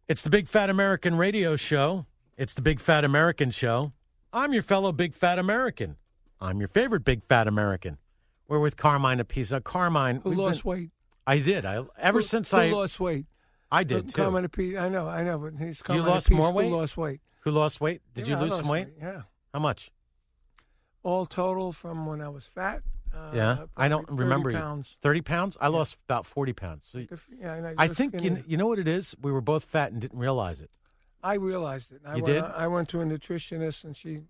It's the Big Fat American Radio Show. It's the Big Fat American Show. I'm your fellow Big Fat American. I'm your favorite Big Fat American. We're with Carmine Appice. Carmine. Who lost weight? I did. Who lost weight? I did, too. Carmine Appice. I know, but he's Carmine You lost Appice more weight? Who lost weight? Who lost weight? Did you lose some weight? Yeah. How much? All total from when I was fat. Yeah. I don't remember 30 pounds. 30 pounds? I lost about 40 pounds. So Yeah, I know. I think, you know what it is? We were both fat and didn't realize it. I realized it. You did? I went to a nutritionist, and she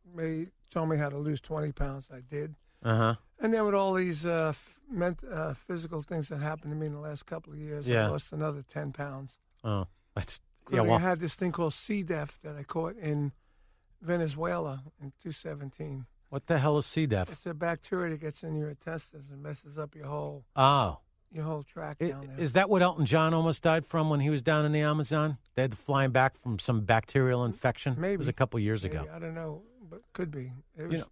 told me how to lose 20 pounds. I did. Uh-huh. And then with all these physical things that happened to me in the last couple of years, I lost another 10 pounds. Oh, that's... I had this thing called C. diff that I caught in Venezuela in 2017. What the hell is C. diff? It's a bacteria that gets in your intestines and messes up your whole tract down there. Is that what Elton John almost died from when he was down in the Amazon? They had to fly him back from some bacterial infection? Maybe. It was a couple years ago. I don't know, but could be. It was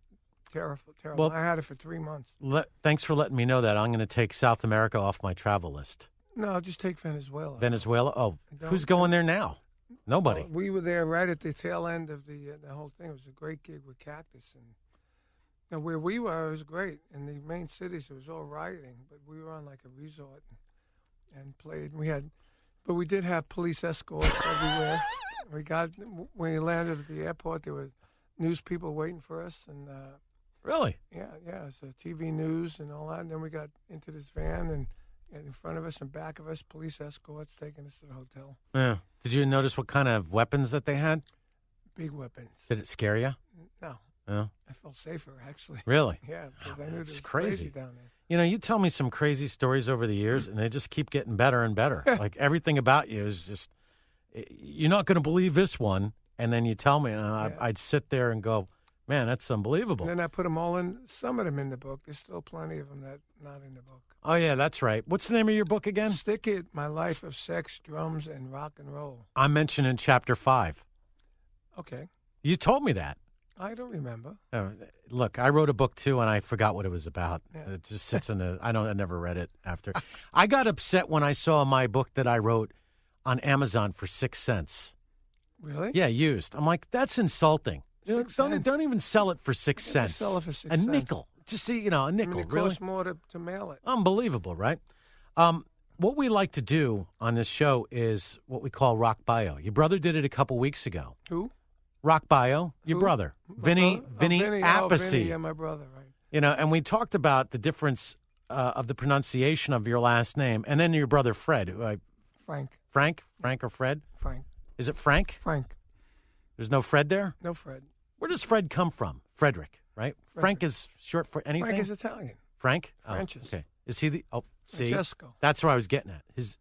terrible. Well, I had it for 3 months. Thanks for letting me know that. I'm going to take South America off my travel list. No, just take Venezuela. Venezuela? Oh, who's going there now? Nobody. Well, we were there right at the tail end of the whole thing. It was a great gig with Cactus. And where we were, it was great. In the main cities, it was all rioting. But we were on like a resort and played. But we did have police escorts everywhere. When we landed at the airport, there were news people waiting for us. And really? Yeah. It's TV news and all that. And then we got into this van and in front of us and back of us, police escorts taking us to the hotel. Yeah. Did you notice what kind of weapons that they had? Big weapons. Did it scare you? No. No. I felt safer, actually. Really? Yeah, because I knew it was crazy down there. You know, you tell me some crazy stories over the years, and they just keep getting better and better. Like, everything about you is just, you're not going to believe this one, and then you tell me, and I'd sit there and go, man, that's unbelievable. And then I put them all in, some of them in the book. There's still plenty of them that not in the book. Oh, yeah, that's right. What's the name of your book again? Stick It, My Life of Sex, Drums, and Rock and Roll. I'm mentioned in Chapter 5. Okay. You told me that. I don't remember. Look, I wrote a book, too, and I forgot what it was about. Yeah. It just sits in I never read it after. I got upset when I saw my book that I wrote on Amazon for 6 cents. Really? Yeah, used. I'm like, that's insulting. Don't even sell it for 6 cents. Sell it for 6 a cents. nickel. Just see, a nickel. It really? costs more to mail it. Unbelievable, right? What we like to do on this show is what we call Rock Bio. Your brother did it a couple weeks ago. Who? Rock Bio, your brother, Vinny Appice. Vinny, yeah, my brother, right. And we talked about the difference of the pronunciation of your last name, and then your brother Fred. Frank or Fred? Frank. Is it Frank? Frank. There's no Fred there? No Fred. Where does Fred come from? Frederick, right? Frederick. Frank is short for anything? Frank is Italian. Frank? Francis. Oh, okay. Is he see? Francesco. That's what I was getting at. His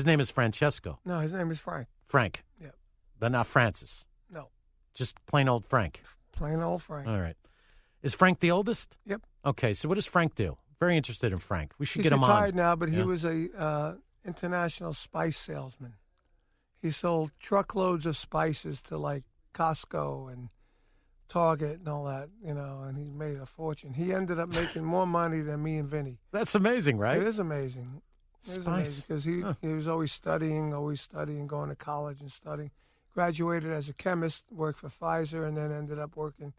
name is Francesco. No, his name is Frank. Frank. Yeah. But not Francis. No. Just plain old Frank. Plain old Frank. All right. Is Frank the oldest? Yep. Okay, so what does Frank do? Very interested in Frank. We should get him on. He's retired now, but he was a international spice salesman. He sold truckloads of spices to like Costco and Target and all that, and he made a fortune. He ended up making more money than me and Vinny. That's amazing, right? It is amazing. It is amazing because he was always studying, going to college and studying. Graduated as a chemist, worked for Pfizer, and then ended up working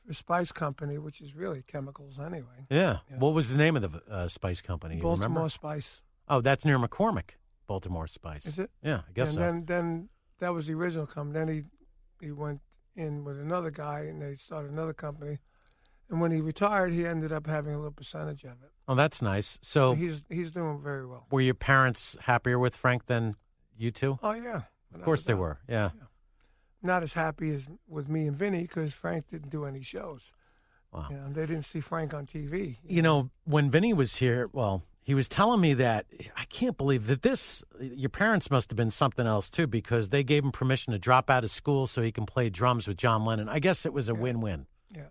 for a spice company, which is really chemicals anyway. Yeah. What was the name of the spice company? Baltimore Spice. Oh, that's near McCormick, Baltimore Spice. Is it? Yeah, I guess so. And then that was the original company. Then he went in with another guy, and they started another company. And when he retired, he ended up having a little percentage of it. Oh, that's nice. So he's doing very well. Were your parents happier with Frank than you two? Oh, yeah. Of course they were, yeah. Not as happy as with me and Vinny because Frank didn't do any shows. Wow. They didn't see Frank on TV. When Vinny was here, he was telling me that, I can't believe that your parents must have been something else too, because they gave him permission to drop out of school so he can play drums with John Lennon. I guess it was a win-win. Yeah.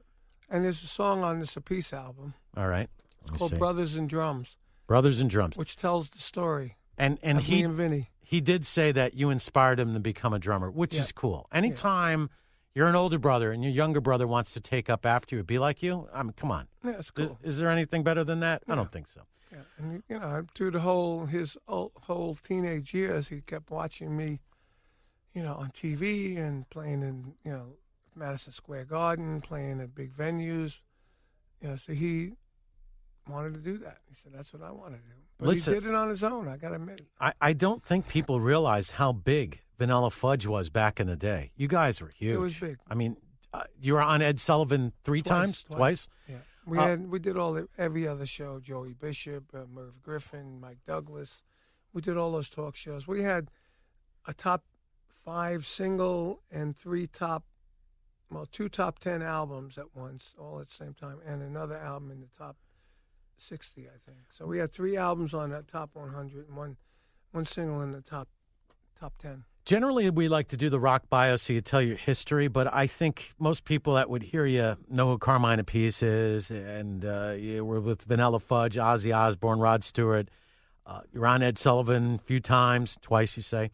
And there's a song on this Appice album. All right. Called Brothers and Drums. Brothers and Drums. Which tells the story and of me and Vinny. He did say that you inspired him to become a drummer, which is cool. Anytime you're an older brother and your younger brother wants to take up after you, be like you, I mean, come on. Yeah, it's cool. Is there anything better than that? I don't think so. Yeah, and through his whole teenage years, he kept watching me on TV and playing in, Madison Square Garden, playing at big venues. So he wanted to do that. He said, that's what I want to do. But Listen, he did it on his own, I got to admit. I don't think people realize how big Vanilla Fudge was back in the day. You guys were huge. It was big. I mean, you were on Ed Sullivan twice? Yeah. We did every other show, Joey Bishop, Merv Griffin, Mike Douglas. We did all those talk shows. We had a top 5 single and 2 top 10 albums at once, all at the same time, and another album in the top 60, I think. So we had 3 albums on that top 100 and one single in the top 10. Generally, we like to do the rock bio so you tell your history, but I think most people that would hear you know who Carmine Appice is, and you were with Vanilla Fudge, Ozzy Osbourne, Rod Stewart. You're on Ed Sullivan a few times, twice you say.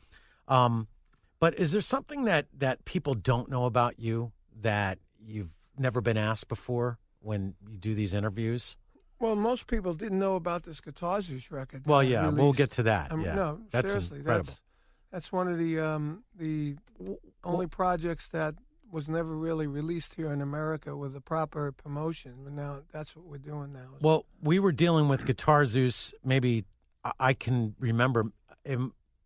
But is there something that people don't know about you that you've never been asked before when you do these interviews? Well, most people didn't know about this Guitar Zeus record. Well, yeah, we'll get to that. No, that's seriously, incredible. That's one of the only projects that was never really released here in America with a proper promotion. But now that's what we're doing now. Well, we were dealing with Guitar Zeus. Maybe I can remember.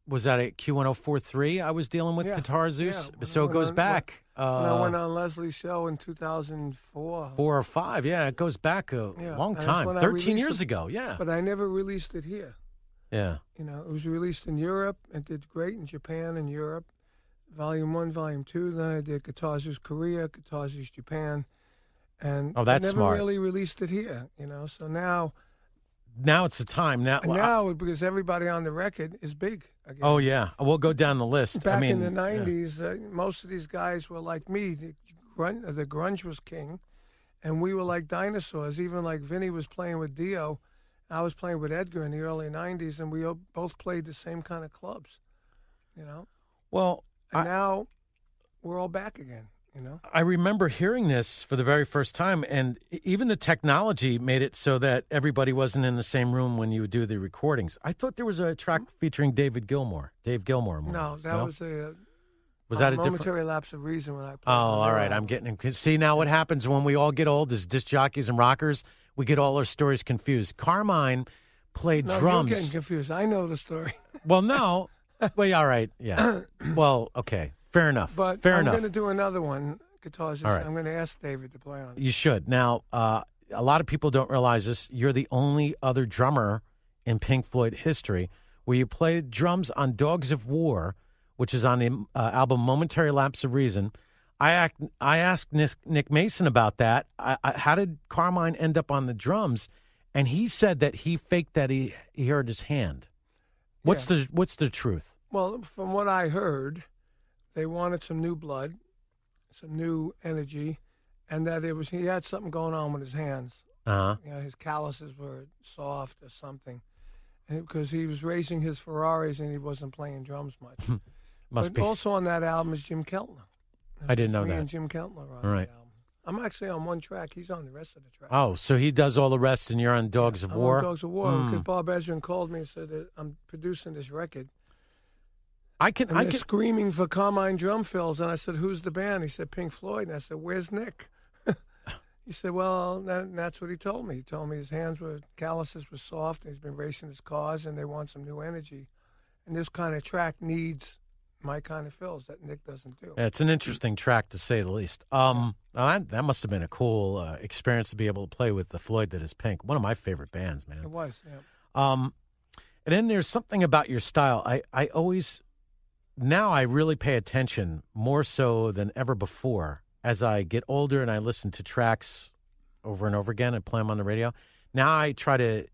Was that at Q1043? I was dealing with Guitar Zeus. Yeah. So it goes back. When I went on Leslie's show in 2004. 4 or 5. Yeah, it goes back a long time. 13 years ago. Yeah. But I never released it here. Yeah. It was released in Europe. It did great in Japan and Europe. Volume 1, Volume 2. Then I did Guitar Zeus Korea, Guitar Zeus Japan. And that's I never smart. really released it here, So now it's the time. Now, because everybody on the record is big again. Oh, yeah. We'll go down the list. Back in the 90s, most of these guys were like me. The grunge was king, and we were like dinosaurs. Even like Vinny was playing with Dio. I was playing with Edgar in the early 90s, and we both played the same kind of clubs, Well, and now we're all back again, I remember hearing this for the very first time, and even the technology made it so that everybody wasn't in the same room when you would do the recordings. I thought there was a track featuring Dave Gilmour. No, that was Was that a momentary lapse of reason when I played. Oh, all right. I'm getting him. See, now what happens when we all get old as disc jockeys and rockers, we get all our stories confused. Carmine played drums. You're getting confused. I know the story. Well, no. Well, all right. Yeah. Well, okay. Fair enough. But Fair I'm enough. going to do another one, Guitar Zeus. All right. I'm going to ask David to play on it. You should. Now, a lot of people don't realize this. You're the only other drummer in Pink Floyd history where you played drums on Dogs of War, which is on the album Momentary Lapse of Reason. I asked Nick Mason about that. How did Carmine end up on the drums? And he said that he faked that he hurt his hand. What's the truth? Well, from what I heard, they wanted some new blood, some new energy, and that he had something going on with his hands. Uh-huh. His calluses were soft or something, because he was racing his Ferraris and he wasn't playing drums much. Must be. Also on that album is Jim Keltner. I didn't know that. Me and Jim Keltner on that album. I'm actually on one track. He's on the rest of the track. Oh, so he does all the rest, and you're on Dogs of War? I'm on Dogs of War, because Bob Ezrin called me and said that I'm producing this record. They're screaming for Carmine drum fills, and I said, "Who's the band?" He said, "Pink Floyd." And I said, "Where's Nick?" He said, "Well, that's what he told me. He told me his calluses were soft, and he's been racing his cars, and they want some new energy. And this kind of track needs my kind of fills that Nick doesn't do." Yeah, it's an interesting track, to say the least. That must have been a cool experience to be able to play with the Floyd that is Pink. One of my favorite bands, man. It was, yeah. And then there's something about your style. I always... Now I really pay attention more so than ever before as I get older and I listen to tracks over and over again and play them on the radio. Now I try to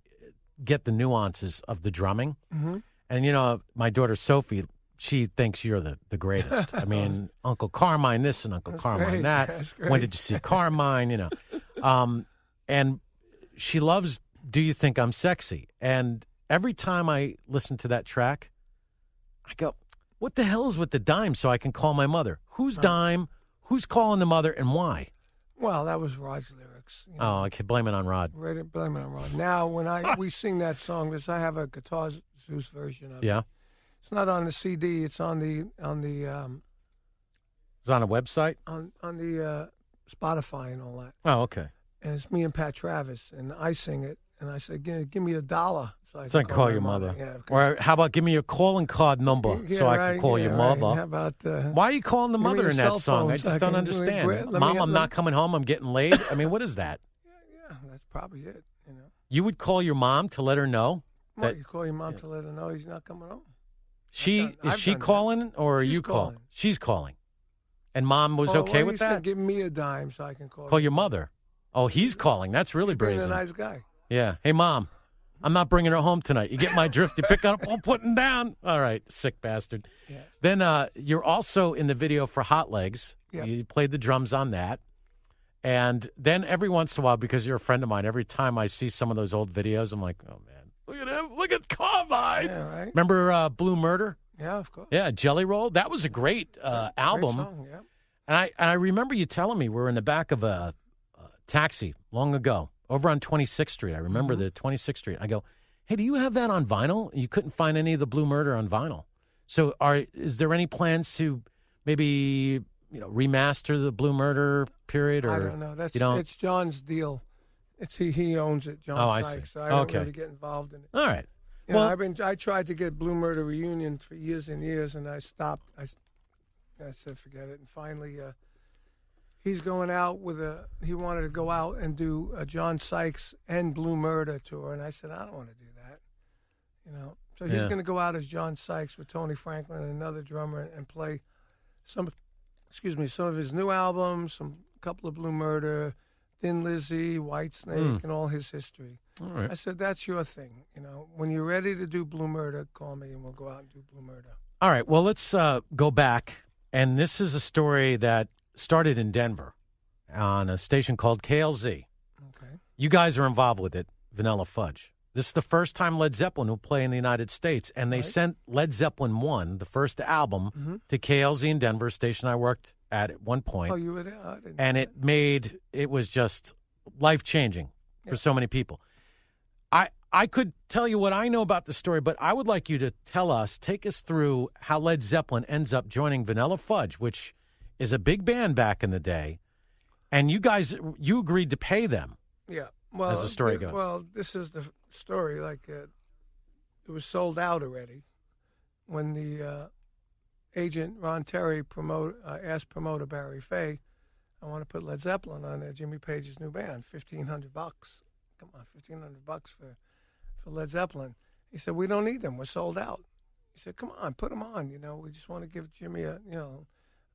get the nuances of the drumming. Mm-hmm. And, my daughter Sophie, she thinks you're the greatest. I mean, Uncle Carmine this and Uncle Carmine that. That's great. When did you see Carmine, And she loves Do You Think I'm Sexy? And every time I listen to that track, I go, what the hell is with the dime so I can call my mother? Who's dime? Who's calling the mother and why? Well, that was Rod's lyrics. Oh, I can blame it on Rod. Blame it on Rod. Now, when we sing that song, because I have a Guitar Zeus version of it. Yeah. It's not on the CD. It's on the It's on a website? on the Spotify and all that. Oh, okay. And it's me and Pat Travis, and I sing it. And I said, give me $1 So I can call my your mother. Yeah, Or how about give me your calling card number so I can call your mother? Right. How about Why are you calling the give me mother your in cell that song? I phone so just I don't can- understand. let me- Mom, let I'm me- not coming home. I'm getting laid. I mean, what is that? Yeah, that's probably it. You know, You would call your mom to let her know well, that you call your mom to let her know he's not coming home. is I've she done that. calling or are She's you calling? calling. She's calling. And mom was Oh, okay well, with he that? said, give me a dime so I can call. Call your mother. Oh, he's calling. That's really He's being brazen. a nice guy. Yeah. Hey, Mom, I'm not bringing her home tonight. You get my drift? You pick up, I'm putting down. All right, sick bastard. Yeah. Then you're also in the video for Hot Legs. Yep. You played the drums on that. And then every once in a while, because you're a friend of mine, every time I see some of those old videos, I'm like, oh, man, look at him. Look at Carmine. Yeah, right. Remember Blue Murder? Yeah, of course. Yeah, Jelly Roll. That was a great album. Great song, yeah. And I remember you telling me we were in the back of a taxi long ago over on 26th Street. I remember the 26th Street. I go, hey, do you have that on vinyl? You couldn't find any of the Blue Murder on vinyl. So is there any plans to maybe remaster the Blue Murder period? Or I don't know. It's John's deal. He owns it, John I Sykes. see. So I don't Okay. really get involved in it. All right. You Well- know, I tried to get Blue Murder reunion for years and years, and I stopped. I said forget it. And finally, he's going out he wanted to go out and do a John Sykes and Blue Murder tour, and I said I don't want to do that. So he's Yeah. going to go out as John Sykes with Tony Franklin and another drummer and play some of his new albums, a couple of Blue Murder, Thin Lizzy, White Snake, and all his history. All right. I said, that's your thing. When you're ready to do Blue Murder, call me and we'll go out and do Blue Murder. All right. Well, let's go back. And this is a story that started in Denver on a station called KLZ. Okay. You guys are involved with it, Vanilla Fudge. This is the first time Led Zeppelin will play in the United States, and they Right. sent Led Zeppelin 1, the first album, to KLZ in Denver, a station I worked at one point. Oh, you were there? I didn't And know it was just life-changing for so many people. I could tell you what I know about the story, but I would like you to take us through how Led Zeppelin ends up joining Vanilla Fudge, which is a big band back in the day, and you agreed to pay them. that. Yeah. Well, As the story goes. Well, this is the story. It was sold out already when the agent, Ron Terry, asked promoter Barry Fay, I want to put Led Zeppelin on there, Jimmy Page's new band, $1,500. Come on, $1,500 for Led Zeppelin. He said, we don't need them. We're sold out. He said, come on, put them on. We just want to give Jimmy a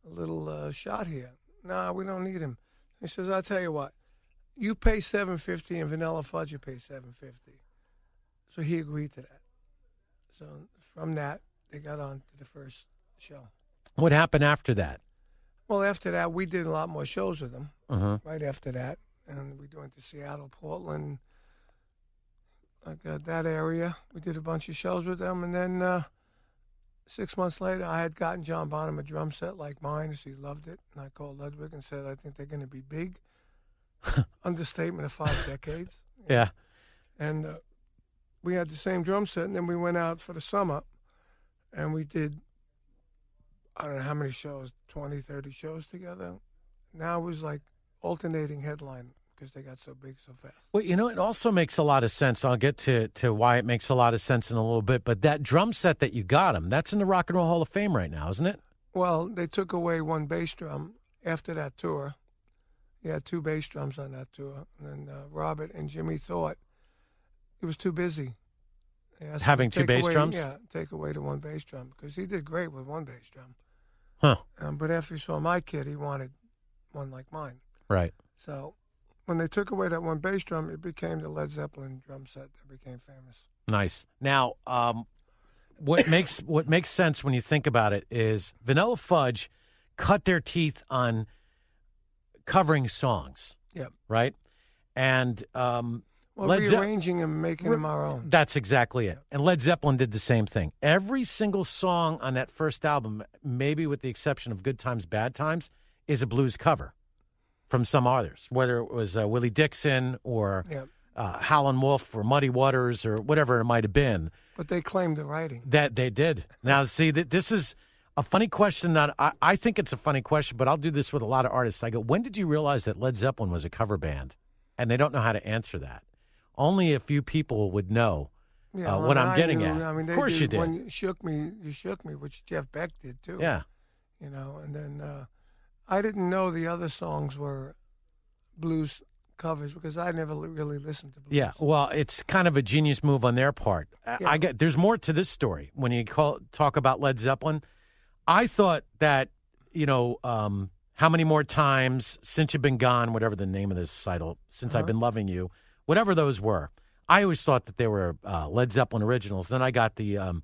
little shot here. No, we don't need him. He says, I'll tell you what. You pay $750 and Vanilla Fudge, you pay $750. So he agreed to that. So from that, they got on to the first show. What happened after that? Well, after that, we did a lot more shows with them. Uh-huh. Right after that, and we went to Seattle, Portland, that area. We did a bunch of shows with them, and then 6 months later, I had gotten John Bonham a drum set like mine, so he loved it, and I called Ludwig and said, I think they're going to be big. Understatement of 5 decades. Yeah. And we had the same drum set, and then we went out for the summer, and we did, I don't know how many shows, 20, 30 shows together. Now it was like alternating headline because they got so big so fast. Well, it also makes a lot of sense. I'll get to why it makes a lot of sense in a little bit. But that drum set that you got him, that's in the Rock and Roll Hall of Fame right now, isn't it? Well, they took away one bass drum after that tour. He had 2 bass drums on that tour. And then Robert and Jimmy thought he was too busy. They asked him Having to 2 take bass away- drums? Yeah, take away the 1 bass drum because he did great with 1 bass drum. Huh. But after he saw my kit, he wanted one like mine. Right. So when they took away that 1 bass drum, it became the Led Zeppelin drum set that became famous. Nice. Now, what makes sense when you think about it is Vanilla Fudge cut their teeth on covering songs. Yep. Right? And Well, Led Zepp- rearranging them, making them our own. That's exactly it. And Led Zeppelin did the same thing. Every single song on that first album, maybe with the exception of Good Times, Bad Times, is a blues cover from some others, whether it was Willie Dixon or Yep. Howlin' Wolf or Muddy Waters or whatever it might have been. But they claimed the writing. That they did. Now, see, this is a funny question. That I think it's a funny question, but I'll do this with a lot of artists. I go, when did you realize that Led Zeppelin was a cover band? And they don't know how to answer that. Only a few people would know what I'm getting at. I mean, of course you did. When you shook me, which Jeff Beck did too. Yeah. And then I didn't know the other songs were blues covers because I never really listened to blues. Yeah, well, it's kind of a genius move on their part. Yeah. There's more to this story when you talk about Led Zeppelin. I thought that, How Many More Times, Since You've Been Gone, whatever the name of this title, Since I've Been Loving You, whatever those were. I always thought that they were Led Zeppelin originals. Then I got the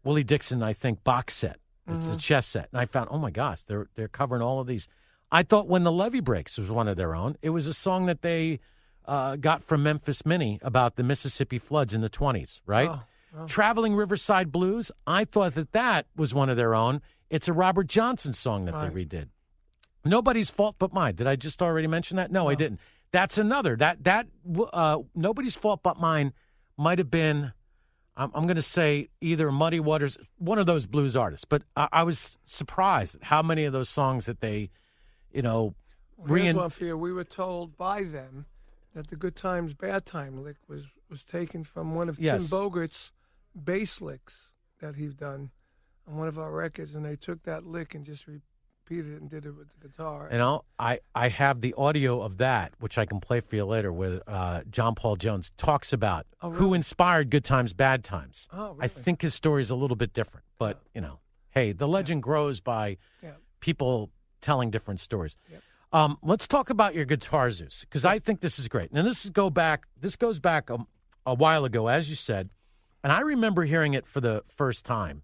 Willie Dixon, I think, box set. It's the chess set. And I found, oh, my gosh, they're covering all of these. I thought When the Levee Breaks was one of their own. It was a song that they got from Memphis Minnie about the Mississippi floods in the 20s, right? Oh. Traveling Riverside Blues, I thought that was one of their own. It's a Robert Johnson song that they redid. Nobody's Fault But Mine. Did I just already mention that? No, I didn't. That's another. That Nobody's Fault But Mine might have been, I'm going to say either Muddy Waters, one of those blues artists. But I was surprised at how many of those songs that they, Here's one for you. We were told by them that the Good Times, Bad Time lick was taken from one of Tim Bogart's bass licks that he'd done on one of our records, and they took that lick and just repeated it and did it with the guitar. And I have the audio of that, which I can play for you later, where John Paul Jones talks about who inspired Good Times, Bad Times. Oh, really? I think his story is a little bit different, but, hey, the legend grows by people telling different stories. Yep. Let's talk about your guitar, Zeus, because I think this is great. Now, this goes back a while ago, as you said, and I remember hearing it for the first time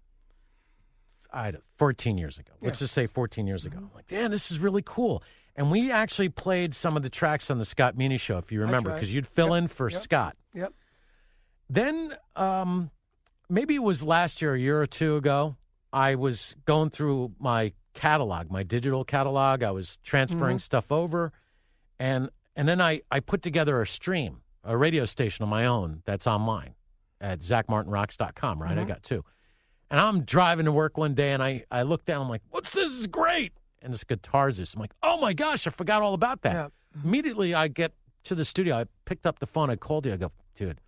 14 years ago. Let's just say 14 years ago. I'm like, damn, this is really cool. And we actually played some of the tracks on the Scott Meany Show, if you remember, because you'd fill in for Scott. Yep. Then maybe it was last year, a year or two ago, I was going through my catalog, my digital catalog. I was transferring stuff over, and then I put together a stream, a radio station of my own that's online at ZachMartinRocks.com, right? I got two. And I'm driving to work one day, and I look down, I'm like, what's this? This is great. And this Guitar Zeus. I'm like, oh, my gosh, I forgot all about that. Yeah. Immediately, I get to the studio. I picked up the phone. I called you. I go, dude,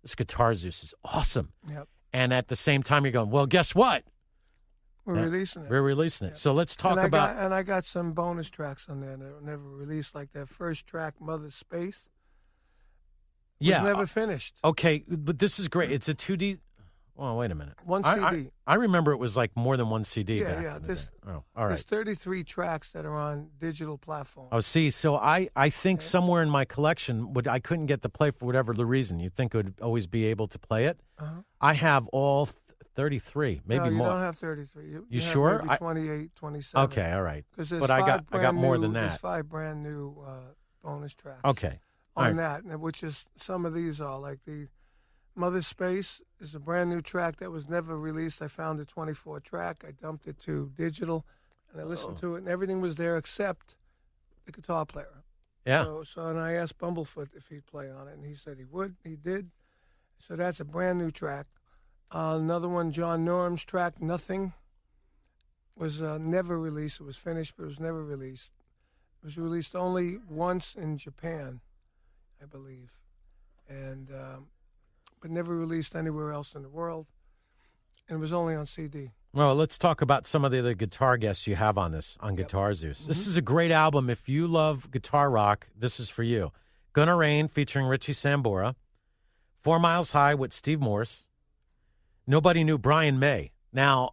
this Guitar Zeus is awesome. Yep. And at the same time, you're going, well, guess what? We're releasing it. So let's talk about... I got some bonus tracks on there that were never released, like that first track, Mother's Space. Was never finished. Okay, but this is great. It's a 2D... Oh, wait a minute. One CD. I remember it was like more than one CD back in the day. Oh, all right. There's 33 tracks that are on digital platforms. Oh, see, so I think somewhere in my collection, I couldn't get to play for whatever the reason. You think it would always be able to play it? I have all 33, maybe more. You don't have 33. You sure? Maybe 28, 27. Okay, all right. But I got more than that. There's 5 brand new bonus tracks. Okay. On that, which is some of these are like the Mother's Space is a brand new track that was never released. I found a 24 track. I dumped it to digital, and I listened to it, and everything was there except the guitar player. Yeah. And I asked Bumblefoot if he'd play on it, and he said he would. He did. So that's a brand new track. Another one, John Norm's track, Nothing, was never released. It was finished, but it was never released. It was released only once in Japan, I believe, and but never released anywhere else in the world. And it was only on CD. Well, let's talk about some of the other guitar guests you have on Guitar Zeus. This is a great album. If you love guitar rock, this is for you. Gonna Rain featuring Richie Sambora. 4 Miles High with Steve Morse. Nobody Knew Brian May. Now,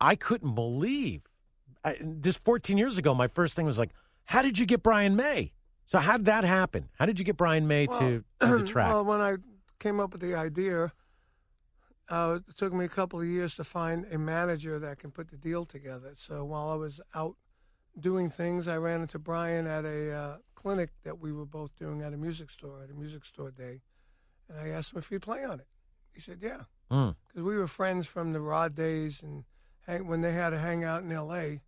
I couldn't believe this 14 years ago. My first thing was like, how did you get Brian May? So how did that happen? How did you get Brian May to do the track? Well, when I came up with the idea, it took me a couple of years to find a manager that can put the deal together. So while I was out doing things, I ran into Brian at a clinic that we were both doing at a music store day. And I asked him if he'd play on it. He said, yeah. Because we were friends from the Rod days, and when they had to hang out in L.A.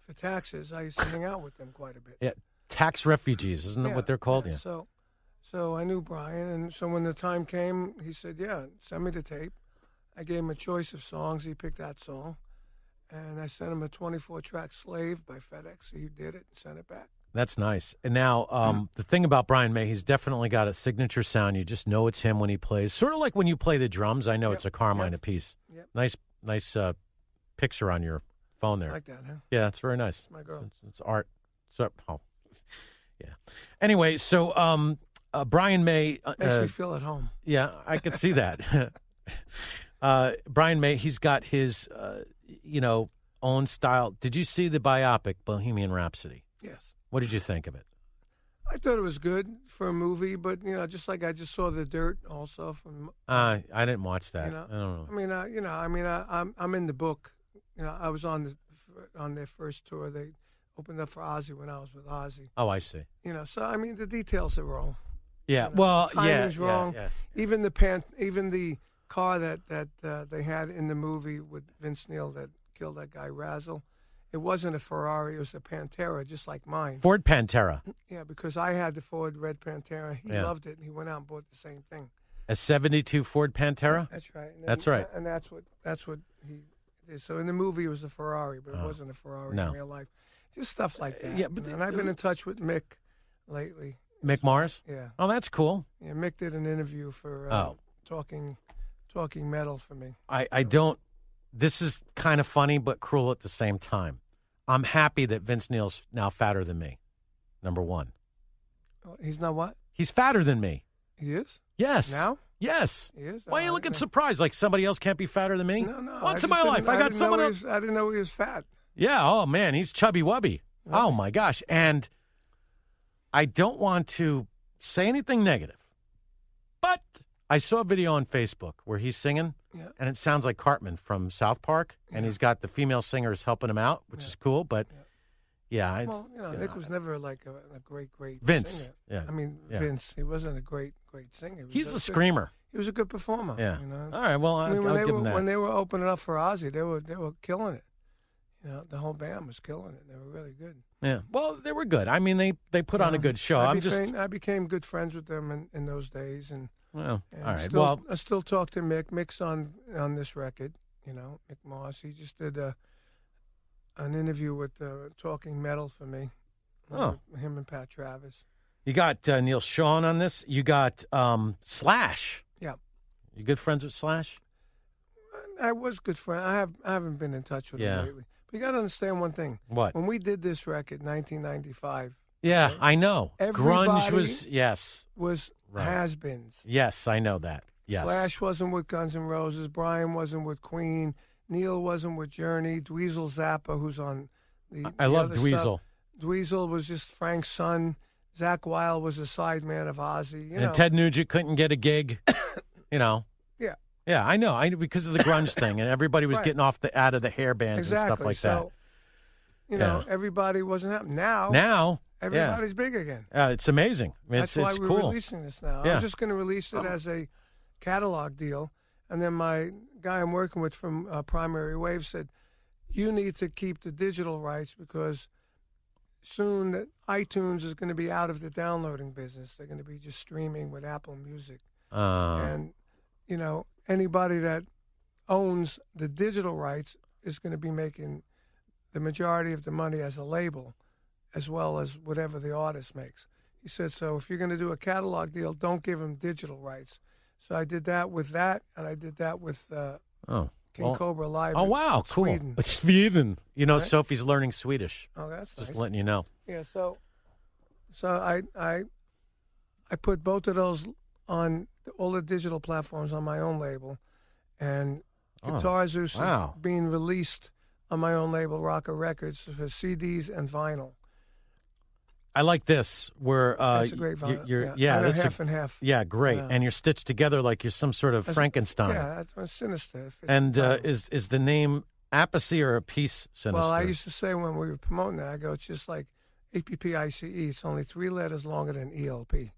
for taxes, I used to hang out with them quite a bit. Yeah, tax refugees, isn't that what they're called? Yeah. So I knew Brian, and so when the time came, he said, "Yeah, send me the tape." I gave him a choice of songs. He picked that song, and I sent him a 24-track Slave by FedEx. He did it and sent it back. That's nice. And now, the thing about Brian May, he's definitely got a signature sound. You just know it's him when he plays. Sort of like when you play the drums. I know it's a Carmine Appice. Yep. Nice picture on your phone there. I like that, huh? Yeah, it's very nice. It's my girl. It's art. So, yeah. Anyway, so Brian May Makes me feel at home. Yeah, I could see that. Brian May, he's got his own style. Did you see the biopic Bohemian Rhapsody? Yes. What did you think of it? I thought it was good for a movie, but just like I just saw The Dirt also from. I didn't watch that. I don't know. I'm in the book. I was on their first tour. They opened up for Ozzy when I was with Ozzy. Oh, I see. So I mean the details are wrong. Yeah, well, timing's wrong. Yeah. Even the car that they had in the movie with Vince Neil that killed that guy Razzle, it wasn't a Ferrari. It was a Pantera, just like mine. Ford Pantera. Yeah, because I had the Ford red Pantera. He loved it, and he went out and bought the same thing. A '72 Ford Pantera. That's right. That's right. And that's what he did. So in the movie, it was a Ferrari, but it wasn't a Ferrari in real life. Just stuff like that. Yeah, but and I've been in touch with Mick lately. Mick Mars? Yeah. Oh, that's cool. Yeah, Mick did an interview for talking metal for me. I don't. This is kind of funny but cruel at the same time. I'm happy that Vince Neil's now fatter than me. Number one. He's not what? He's fatter than me. He is? Yes. Now? Yes. He is? Why are you looking surprised? Like somebody else can't be fatter than me? No. Once in my life, I got someone else. I didn't know he was fat. Yeah. Oh, man. He's chubby wubby. Really? Oh, my gosh. And I don't want to say anything negative, but I saw a video on Facebook where he's singing, and it sounds like Cartman from South Park, and he's got the female singers helping him out, which is cool, but Nick was never like a great Vince. singer. Yeah. I mean, Vince, he wasn't a great singer. He's a screamer. He was a good performer. Yeah. All right, well, I'll give him that. When they were opening up for Ozzy, they were killing it. The whole band was killing it. They were really good. Yeah. Well, they were good. I mean, they put on a good show. I became good friends with them in those days, and all right. I still talk to Mick. Mick's on this record. Mick Moss. He just did an interview with Talking Metal for me. Him and Pat Travis. You got Neil Sean on this. You got Slash. Yeah. You good friends with Slash? I was good friend. I haven't been in touch with him lately. But you got to understand one thing. What? When we did this record, 1995. Yeah, right? I know. Grunge was has-beens. Yes, I know that. Yes. Slash wasn't with Guns N' Roses. Brian wasn't with Queen. Neil wasn't with Journey. Dweezil Zappa, who's on I love Dweezil. Stuff. Dweezil was just Frank's son. Zach Wilde was a sideman of Ozzy. And Ted Nugent couldn't get a gig. Yeah. Yeah, I know. Because of the grunge thing, and everybody was getting out of the hair bands and stuff like that. Everybody wasn't happening. Now everybody's big again. It's amazing. I mean, That's why we're cool. releasing this now. Yeah. I was just going to release it as a catalog deal, and then my guy I'm working with from Primary Wave said, "You need to keep the digital rights because soon iTunes is going to be out of the downloading business. They're going to be just streaming with Apple Music, and anybody that owns the digital rights is going to be making the majority of the money as a label, as well as whatever the artist makes." He said, so if you're going to do a catalog deal, don't give them digital rights. So I did that with that, and I did that with King Cobra Live. Oh, wow, cool. Sweden. Sweden. Right? Sophie's learning Swedish. Oh, that's just nice. letting you know. Yeah, so I put both of those on all the digital platforms on my own label, and Guitar Zeus is being released on my own label, Rocker Records, for CDs and vinyl. I like this, where that's a great vinyl. that's half and half. Yeah, great, and you're stitched together like you're some sort of Frankenstein. Yeah, that's sinister. And is the name Appice or Appice sinister? Well, I used to say when we were promoting that, I go, it's just like APPICE. It's only 3 letters longer than ELP.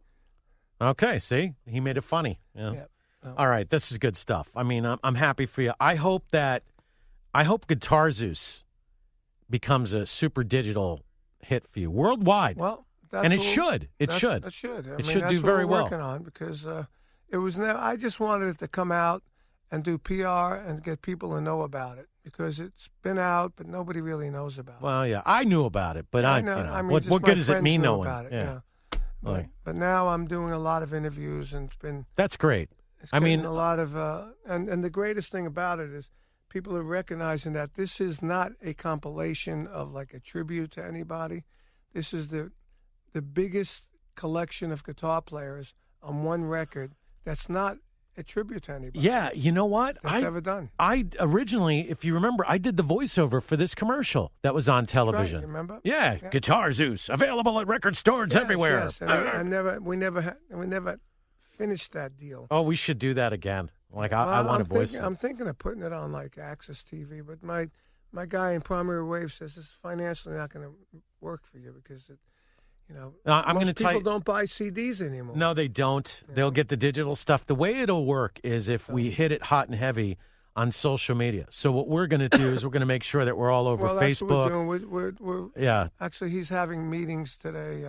Okay, see, he made it funny. Yeah. All right, this is good stuff. I mean, I'm happy for you. I hope Guitar Zeus becomes a super digital hit for you worldwide. Well, And it should. It should. It should. It should do very well. That's what we're working on because it was never. I just wanted it to come out and do PR and get people to know about it because it's been out, but nobody really knows about it. Well, yeah, I knew about it, but I mean, what good does it mean knowing? About it, yeah. But now I'm doing a lot of interviews, and it's been. That's great. I mean, a lot of and the greatest thing about it is people are recognizing that this is not a compilation of like a tribute to anybody. This is the biggest collection of guitar players on one record. That's not a tribute to anybody. Yeah, you know what? That's ever done. I originally, if you remember, I did the voiceover for this commercial that was on television. Right, you remember? Yeah, Guitar Zeus, available at record stores everywhere. Yes, and we never finished that deal. Oh, we should do that again. Like I want to voice it. I'm thinking of putting it on like Access TV, but my guy in Primary Wave says it's financially not going to work for you because it. I'm going to tell you, people don't buy CDs anymore. No, they don't. Yeah. They'll get the digital stuff. The way it'll work is if we hit it hot and heavy on social media. So what we're going to do is we're going to make sure that we're all over Facebook. That's what we're doing. We're actually, he's having meetings today,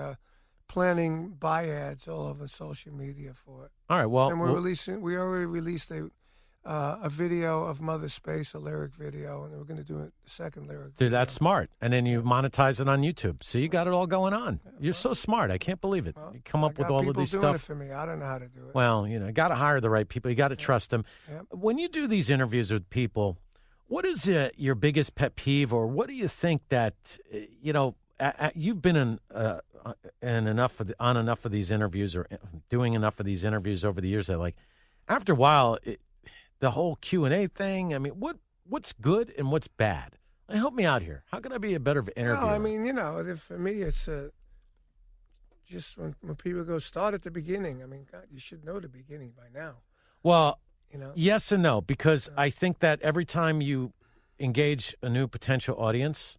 planning buy ads all over social media for it. All right. Well, and we already released a video of Mother Space, a lyric video, and we're going to do a second lyric video. That's smart. And then you monetize it on YouTube. So you got it all going on. You're so smart. I can't believe it. You come up with all of these stuff. stuff. It for me. I don't know how to do it. Well, you got to hire the right people. You got to trust them. Yep. When you do these interviews with people, what is your biggest pet peeve, or what do you think that you've been on enough of these interviews or doing enough of these interviews over the years that like after a while the whole Q&A thing, I mean, what's good and what's bad? Help me out here. How can I be a better interviewer? No, I mean, for me, it's just when people go start at the beginning. I mean, God, you should know the beginning by now. Well, yes and no, because I think that every time you engage a new potential audience,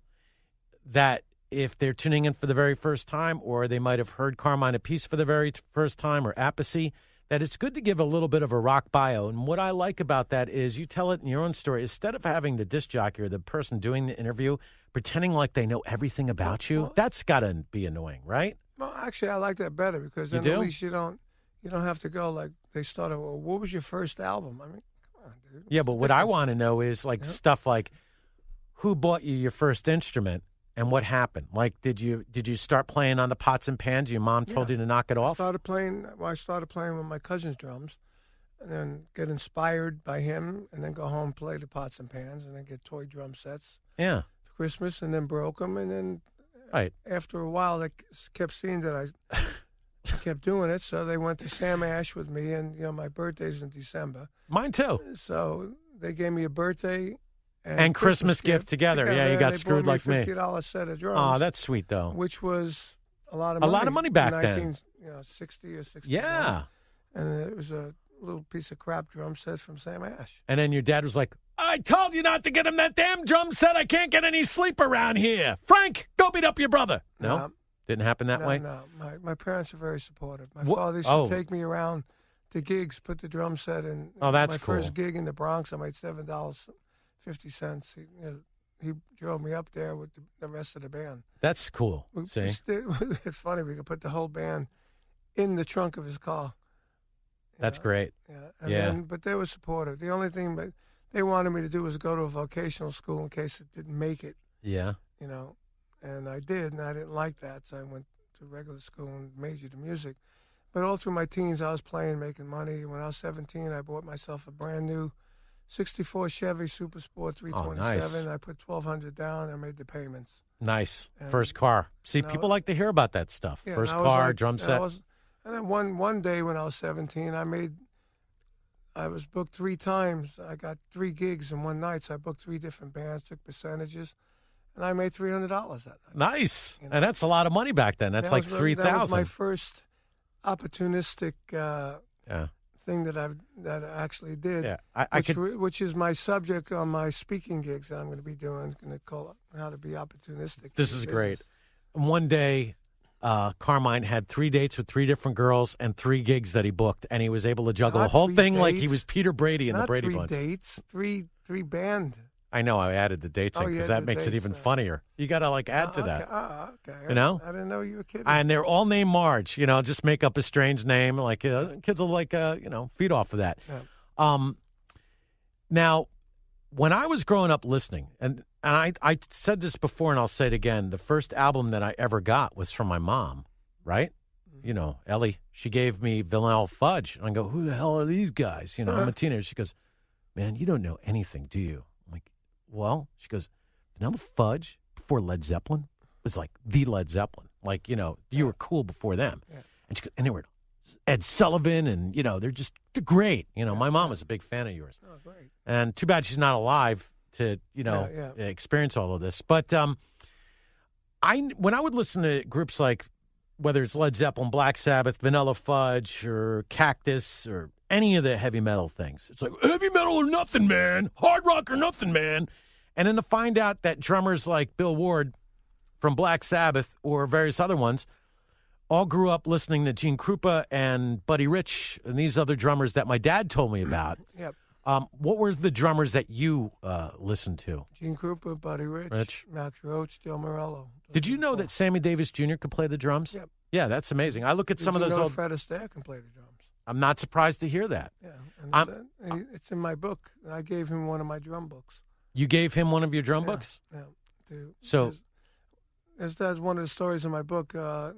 that if they're tuning in for the very first time or they might have heard Carmine Appice for the very first time or Appice, that it's good to give a little bit of a rock bio. And what I like about that is you tell it in your own story. Instead of having the disc jockey or the person doing the interview pretending like they know everything about you, that's got to be annoying, right? Well, actually, I like that better because then at least you don't have to go like they started, well, what was your first album? I mean, come on, dude. Yeah, but what I want to know is like stuff like who bought you your first instrument? And what happened? Like, did you start playing on the pots and pans? Your mom told you to knock it off? I started playing with my cousin's drums and then get inspired by him and then go home, play the pots and pans, and then get toy drum sets for Christmas and then broke them. And then after a while, they kept seeing that I kept doing it. So they went to Sam Ash with me, and, my birthday's in December. Mine too. So they gave me a birthday and Christmas gift together. Yeah, you got screwed like me. $50 set of drums. Oh, that's sweet, though. Which was a lot of money. A lot of money back then. 60 or 60. Yeah. And it was a little piece of crap drum set from Sam Ash. And then your dad was like, I told you not to get him that damn drum set. I can't get any sleep around here. Frank, go beat up your brother. No? Didn't happen that way? No. My parents are very supportive. My father used to take me around to gigs, put the drum set in. Oh, that's cool. My first gig in the Bronx, I made $7.50. He drove me up there with the rest of the band. That's cool. See? It's funny. We could put the whole band in the trunk of his car. That's great. Yeah. But they were supportive. The only thing that they wanted me to do was go to a vocational school in case it didn't make it. Yeah. And I did, and I didn't like that, so I went to regular school and majored in music. But all through my teens, I was playing, making money. When I was 17, I bought myself a brand new 64 Chevy Super Sport 327. Oh, nice. I put $1,200 down. I made the payments. Nice. First car. See, people like to hear about that stuff. Yeah, First car, drum set. And then one day when I was 17, I was booked 3 times. I got 3 gigs in one night, so I booked 3 different bands, took percentages, and I made $300 that night. Nice. And that's a lot of money back then. That's like $3,000. That was my first opportunistic thing that I actually did. Yeah, which is my subject on my speaking gigs that I'm going to be doing. I'm going to call it how to be opportunistic. This is great. One day, Carmine had 3 dates with 3 different girls and 3 gigs that he booked, and he was able to juggle the whole thing like he was Peter Brady in the Brady Bunch. Not 3 dates, three band. I know I added the dates in because that makes it even funnier. You got to add to that. Okay. You know? I didn't know you were kidding. And they're all named Marge. Just make up a strange name. Kids will feed off of that. Yeah. Now, when I was growing up listening, and I said this before and I'll say it again, the first album that I ever got was from my mom, right? Mm-hmm. Ellie, she gave me Vanilla Fudge. And I go, who the hell are these guys? I'm a teenager. She goes, man, you don't know anything, do you? I'm like, well, she goes, Vanilla Fudge before Led Zeppelin was like the Led Zeppelin. You were cool before them. Yeah. And she goes, and they were Ed Sullivan, and, they're great. My mom was a big fan of yours. Oh, great. And too bad she's not alive to, experience all of this. But when I would listen to groups like, whether it's Led Zeppelin, Black Sabbath, Vanilla Fudge, or Cactus, or any of the heavy metal things, it's like, heavy metal or nothing, man. Hard rock or nothing, man. And then to find out that drummers like Bill Ward from Black Sabbath or various other ones all grew up listening to Gene Krupa and Buddy Rich and these other drummers that my dad told me about. Yep. What were the drummers that you listened to? Gene Krupa, Buddy Rich, Max Roach, Joe Morello. Did you know that Sammy Davis Jr. could play the drums? Yep. Yeah, that's amazing. I look at some of those old. Fred Astaire can play the drums. I'm not surprised to hear that. Yeah, and it's in my book. I gave him one of my drum books. You gave him one of your drum books? Yeah. So. That's one of the stories in my book.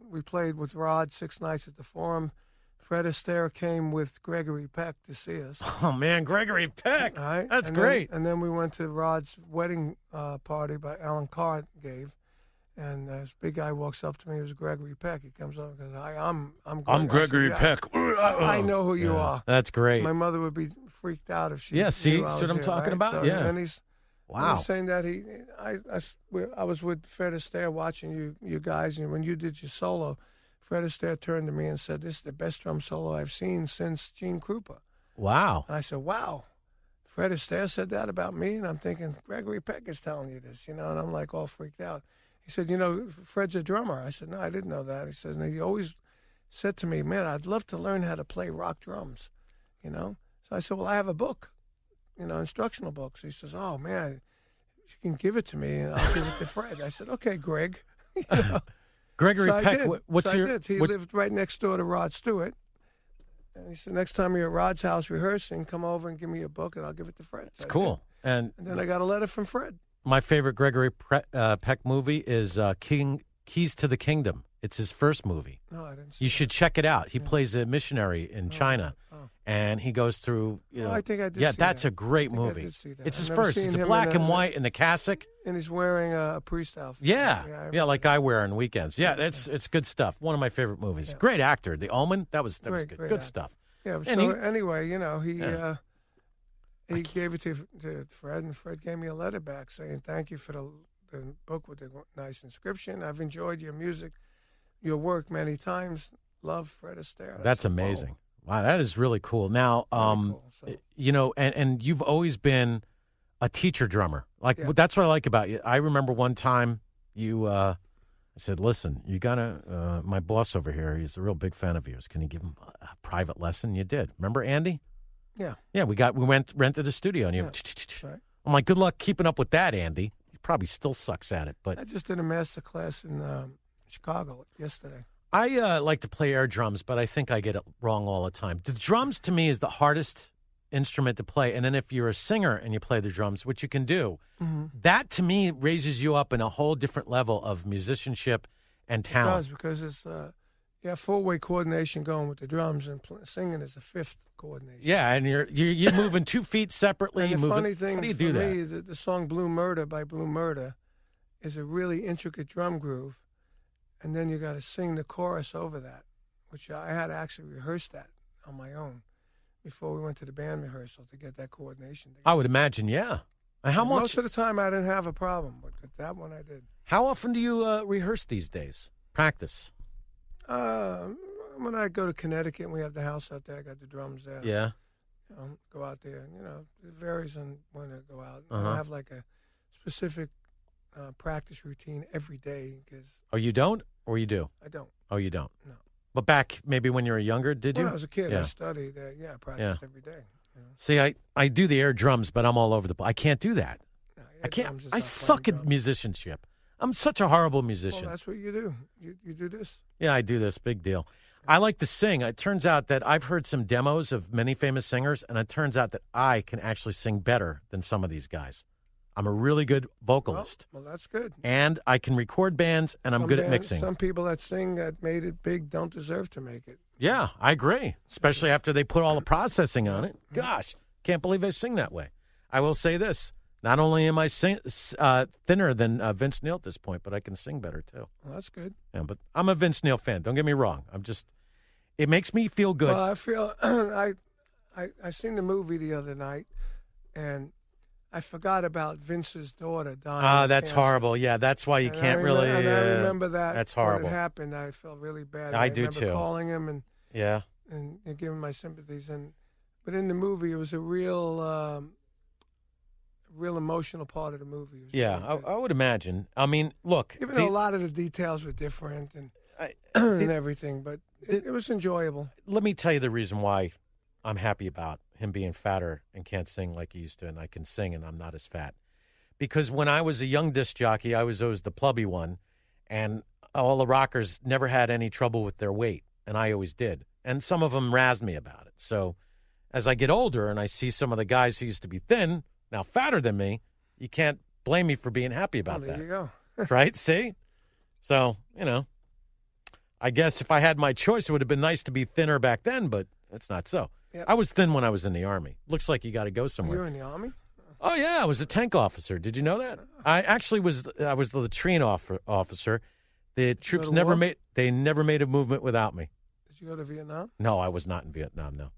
We played with Rod 6 nights at the Forum. Fred Astaire came with Gregory Peck to see us. Oh, man, Gregory Peck. All right? That's great. And then we went to Rod's wedding party by Alan Carr gave. And this big guy walks up to me. It was Gregory Peck. He comes up and goes, "Hi, I'm Gregory Peck. I know who you are." That's great. My mother would be freaked out if she. Yeah, see knew what I'm talking right? about. So, yeah. And he's. Wow. He's saying that I was with Fred Astaire watching you guys, and when you did your solo, Fred Astaire turned to me and said, "This is the best drum solo I've seen since Gene Krupa." Wow. And I said, "Wow." Fred Astaire said that about me, and I'm thinking, Gregory Peck is telling you this, and I'm like all freaked out. He said, Fred's a drummer. I said, "No, I didn't know that." He says, and he always said to me, "Man, I'd love to learn how to play rock drums," So I said, "Well, I have a book, instructional books." He says, "Oh, man, you can give it to me, and I'll give it to Fred." I said, "Okay, Greg." Gregory Peck, what's your... I did. He lived right next door to Rod Stewart. And he said, "Next time you're at Rod's house rehearsing, come over and give me a book, and I'll give it to Fred." It's cool. And then I got a letter from Fred. My favorite Gregory Peck movie is Keys to the Kingdom. It's his first movie. No, I didn't see You should check it out. He plays a missionary in China, and he goes through, I think I did Yeah, see that's that. a great I movie. did see that. It's his I've never first. seen It's a him black in and white in the cassock. And he's wearing a priest outfit. Yeah, like I wear on weekends. Yeah, it's good stuff. One of my favorite movies. Yeah. Great actor. The Omen, that was good. Great Good actor. stuff. Yeah, And anyway, he gave it to Fred, and Fred gave me a letter back saying, "Thank you for the book with the nice inscription. I've enjoyed your music, your work many times. Love, Fred Astaire." That's amazing. Wow, that is really cool. Now, and you've always been a teacher drummer. That's what I like about you. I remember one time you, I said, "Listen, you gotta, my boss over here, he's a real big fan of yours. Can you give him a private lesson?" You did. Remember Andy? Yeah. Yeah, we rented a studio, and you. Right. I'm like, good luck keeping up with that, Andy. He probably still sucks at it, but I just did a master class in Chicago yesterday. I like to play air drums, but I think I get it wrong all the time. The drums, to me, is the hardest instrument to play. And then if you're a singer and you play the drums, which you can do, that, to me, raises you up in a whole different level of musicianship and talent. It does, because it's four-way coordination going with the drums, and singing is a fifth coordination. Yeah, and you're moving 2 feet separately. And the funny thing how do you for do that? me is that the song Blue Murder by Blue Murder is a really intricate drum groove, and then you got to sing the chorus over that, which I had to actually rehearse that on my own before we went to the band rehearsal to get that coordination together. I would imagine, yeah. And how much? Most of the time I didn't have a problem, but that one I did. How often do you rehearse these days? Practice? When I go to Connecticut and we have the house out there, I got the drums there. Yeah. Go out there. It varies on when I go out. I don't have like a specific practice routine every day. Oh, you don't? Or you do? I don't. Oh, you don't? No. But back maybe when you were younger, did you? When I was a kid, Yeah. I studied. I practiced every day. See, I do the air drums, but I'm all over the place. I can't do that. No, I can't. drums is I not suck playing at drums. musicianship. I'm such a horrible Well, musician. that's what you do. You do this. Yeah, I do this. Big deal. I like to sing. It turns out that I've heard some demos of many famous singers, and it turns out that I can actually sing better than some of these guys. I'm a really good vocalist. Well, that's good. And I can record bands, and I'm good at mixing. Some people that sing that made it big don't deserve to make it. Yeah, I agree, especially after they put all the processing on it. Gosh, can't believe I sing that way. I will say this. Not only am I thinner than Vince Neil at this point, but I can sing better, too. Well, that's good. Yeah, but I'm a Vince Neil fan. Don't get me wrong. It makes me feel good. Well, I feel I seen the movie the other night, and I forgot about Vince's daughter dying. Ah, of that's cancer. horrible. Yeah, that's why you And can't I really. And I remember that. That's horrible. When it happened, I felt really bad. I do, remember too. calling him and giving my sympathies. But in the movie, it was a real emotional part of the movie. It was Yeah, really good. I would imagine. I mean, look. Even though a lot of the details were different and everything, but it was enjoyable. Let me tell you the reason why I'm happy about him being fatter and can't sing like he used to, and I can sing and I'm not as fat. Because when I was a young disc jockey, I was always the plubby one, and all the rockers never had any trouble with their weight, and I always did. And some of them razzed me about it. So as I get older and I see some of the guys who used to be thin, now fatter than me, you can't blame me for being happy about There that. you go. Right? See? So, I guess if I had my choice, it would have been nice to be thinner back then, but it's not so. Yep. I was thin when I was in the Army. Looks like you got to go You somewhere. were in the Army? Oh, yeah, I was a tank officer. Did you know that? I was the latrine officer. The troops to never war? made a movement without me. Did you go to Vietnam? No, I was not in Vietnam, no.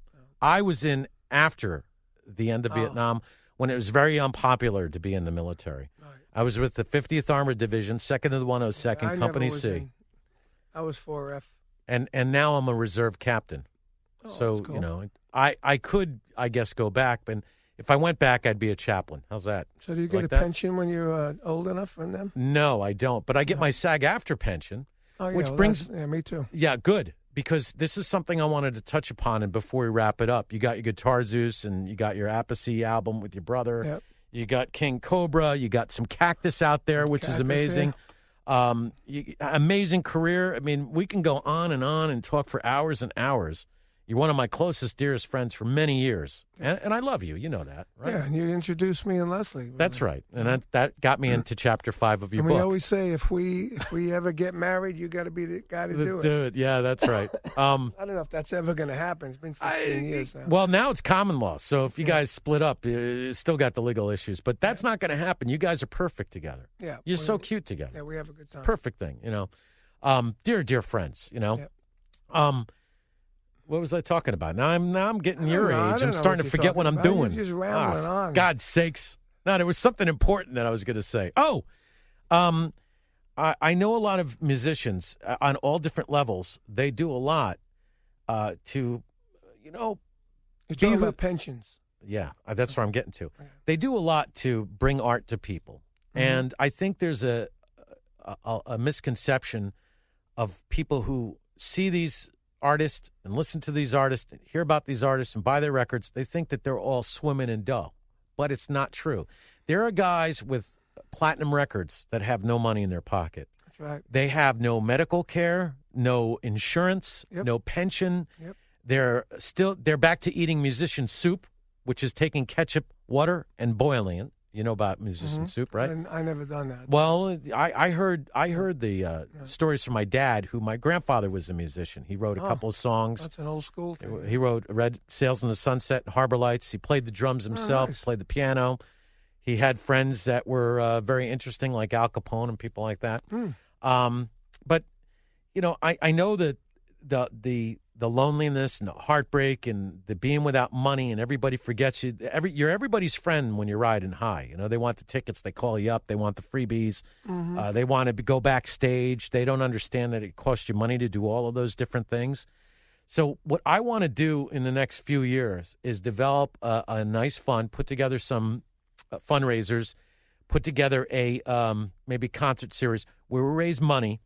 I was in after the end of Vietnam when it was very unpopular to be in the military. Right. I was with the 50th Armored Division, 2nd of the 102nd, I never Company was C. in. I was 4F. And now I'm a reserve captain. Oh, So, that's cool. I could, I guess, go back, but if I went back, I'd be a chaplain. How's that? So do you get Like a that? pension when you're old enough from them? No, I don't. But I get my SAG-AFTRA pension, Oh, yeah, which well, brings... yeah, me too. Yeah, good, because this is something I wanted to touch upon, and before we wrap it up, you got your Guitar Zeus, and you got your Appice album with your brother. Yep. You got King Cobra. You got some Cactus out there, which is Cactus, amazing. Amazing career. I mean, we can go on and talk for hours and hours. You're one of my closest, dearest friends for many years, and I love you. You know that, right? Yeah, and you introduced me and Leslie. That's right, and that got me into chapter 5 of your And book. we always say if we ever get married, you got to be the guy to do it. Yeah, that's right. I don't know if that's ever going to happen. It's been 15 years now. Well, now it's common law, so if you guys split up, you still got the legal issues, but that's not going to happen. You guys are perfect together. Yeah, You're so cute together. Yeah, we have a good time. Perfect thing, dear friends, Yep. What was I talking about? Now I'm getting I your don't know. I age. don't I'm know starting what to you're forget what talking I'm about. doing. You're just rambling on. God's sakes. No, there was something important that I was going to say. I know a lot of musicians on all different levels. They do a lot to, You're talking who- about pensions. yeah, that's where I'm getting to. Okay. They do a lot to bring art to people. And I think there's a misconception of people who see these artists and listen to these artists and hear about these artists and buy their records. They think that they're all swimming in dough, but it's not true. There are guys with platinum records that have no money in their pocket. That's right. They have no medical care, no insurance, Yep. no pension. Yep. They're back to eating musician soup, which is taking ketchup, water, and boiling it. You know about musician soup, right? I never done that. Well, I heard the stories from my dad, who my grandfather was a musician. He wrote a couple of songs. That's an old school thing. He wrote Red Sails in the Sunset and Harbor Lights. He played the drums himself, nice. played the piano. He had friends that were very interesting, like Al Capone and people like that. But I know that the loneliness and the heartbreak and the being without money and everybody forgets you. You're everybody's friend when you're riding high. They want the tickets. They call you up. They want the freebies. They want to go backstage. They don't understand that it costs you money to do all of those different things. So what I want to do in the next few years is develop a nice fund, put together some fundraisers, put together a maybe concert series where we raise money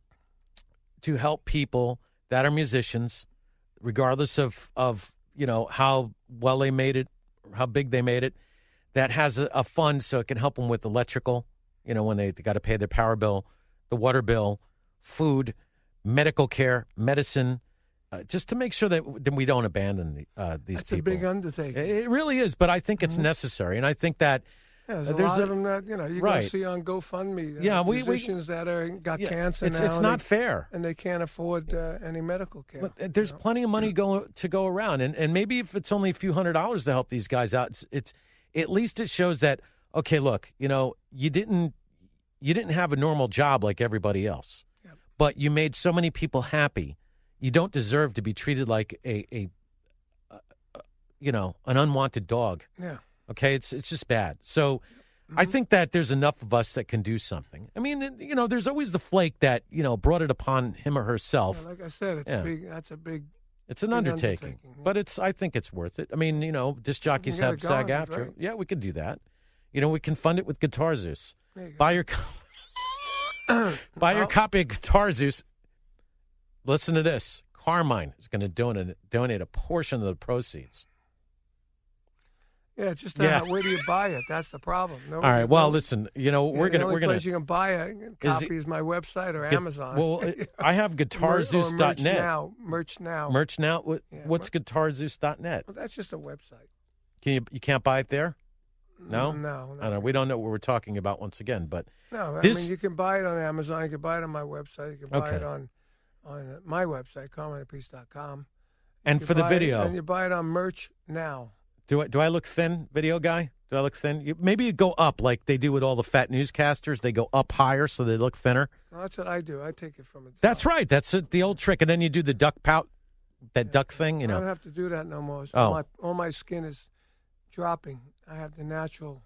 to help people that are musicians, regardless of how well they made it, or how big they made it, that has a fund so it can help them with electrical, when they got to pay their power bill, the water bill, food, medical care, medicine, just to make sure that we don't abandon these That's people. That's a big undertaking. It really is, but I think it's necessary, and I think that there's a lot of them that you right. can see on GoFundMe. Musicians that got cancer now. It's not fair, and they can't afford any medical care. But there's plenty of money to go around, and maybe if it's only a few $100s to help these guys out, it's at least it shows that okay, look, you didn't have a normal job like everybody else, but you made so many people happy. You don't deserve to be treated like an unwanted dog. Yeah. Okay, it's just bad. So I think that there's enough of us that can do something. I mean, there's always the flake that, brought it upon him or herself. Yeah, like I said, it's a big It's an undertaking. But I think it's worth it. I mean, disc jockeys have SAG-AFTRA. Right? Yeah, we could do that. We can fund it with Guitar Zeus. Buy your copy of Guitar Zeus. Listen to this. Carmine is going to donate a portion of the proceeds. Yeah, just where do you buy it? That's the problem. All right. Well, listen. We're the only place you can buy a copy is my website or Amazon. Well, I have GuitarZeus.net. Merch now. Merch now. What's GuitarZeus.net? Well, that's just a website. You can't buy it there? No. No. I don't know. We don't know what we're talking about once again, but no. I mean, you can buy it on Amazon. You can buy it on my website. You can buy it on my website, CarmineAppice.com. And for the video, and you buy it on Merch Now. Do I look thin, video guy? Do I look thin? Maybe you go up like they do with all the fat newscasters. They go up higher so they look thinner. Well, that's what I do. I take it from the top. That's right. That's the old trick. And then you do the duck pout, duck thing. I don't have to do that no more. So all my skin is dropping. I have the natural.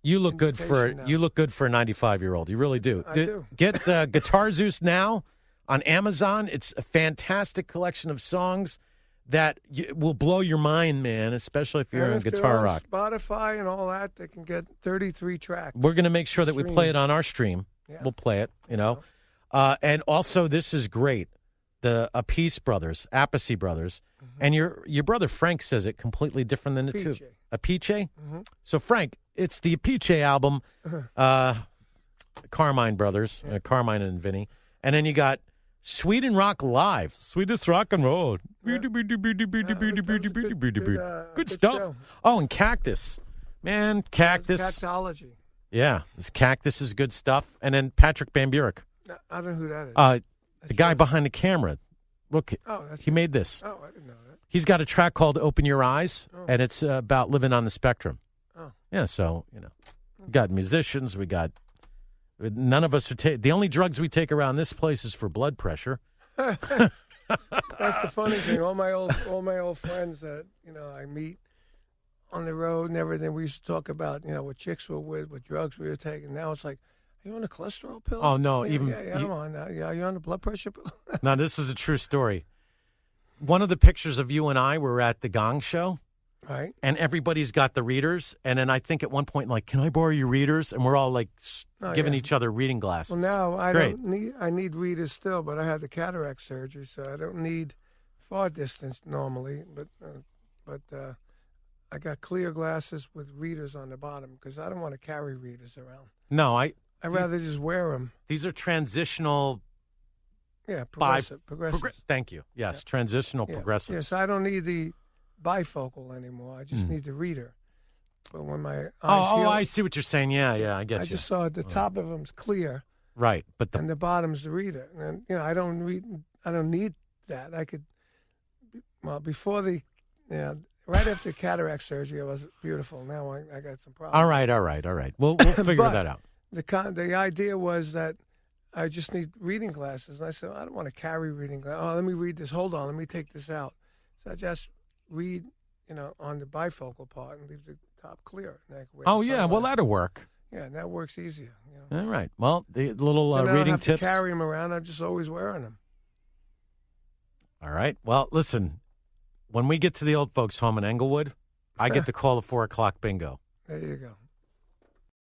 You look good for a 95-year-old. You really do. I do. Get Guitar Zeus now on Amazon. It's a fantastic collection of songs that will blow your mind, man, especially if you're in guitar rock. Spotify and all that, they can get 33 tracks. We're going to make sure that we play it on our stream. Yeah. We'll play it, And also, this is great. The Appice brothers, and your brother Frank says it completely different than the two. Appice? Mm-hmm. So, Frank, it's the Appice album, Carmine brothers, Carmine and Vinny. And then you got Sweden Rock Live, sweetest rock and roll. Good stuff. Show. Oh, and Cactus. Man, Cactus. Cactology. Yeah, this Cactus is good stuff. And then Patrick Van Buren. I don't know who that is. The guy behind the camera. Look, he made this. Oh, I didn't know that. He's got a track called Open Your Eyes, and it's about living on the spectrum. Oh. Yeah, so, we got musicians, none of us are the only drugs we take around this place is for blood pressure. That's the funny thing. All my old friends that I meet on the road and everything. We used to talk about what chicks were with, what drugs we were taking. Now it's like, are you on a cholesterol pill? Oh no, I'm on that. Yeah, are you on a blood pressure pill? Now this is a true story. One of the pictures of you and I were at the Gong Show. Right. And everybody's got the readers. And then I think at one point, like, can I borrow your readers? And we're all like giving each other reading glasses. Well, now I need readers still, but I had the cataract surgery, so I don't need far distance normally. But I got clear glasses with readers on the bottom because I don't want to carry readers around. No, I'd rather just wear them. These are transitional. Yeah, progressive. Thank you. Yes, transitional progressive. Yes, I don't need the bifocal anymore. I just need the reader. But when my eyes heal, I see what you're saying. Yeah, I get you. I just saw the top of them's clear, right? But and the bottom's the reader. And I don't need that. I could. Well, before right after cataract surgery, I was beautiful. Now I got some problems. All right. We'll figure that out. The idea was that I just need reading glasses, and I said, I don't want to carry reading glasses. Oh, let me read this. Hold on, let me take this out. So I just read, on the bifocal part and leave the top clear. Well, that'll work. Yeah, and that works easier. All right. Well, the little reading I don't have tips. To carry them around. I'm just always wearing them. All right. Well, listen, when we get to the old folks' home in Englewood, I get to call the 4 o'clock bingo. There you go.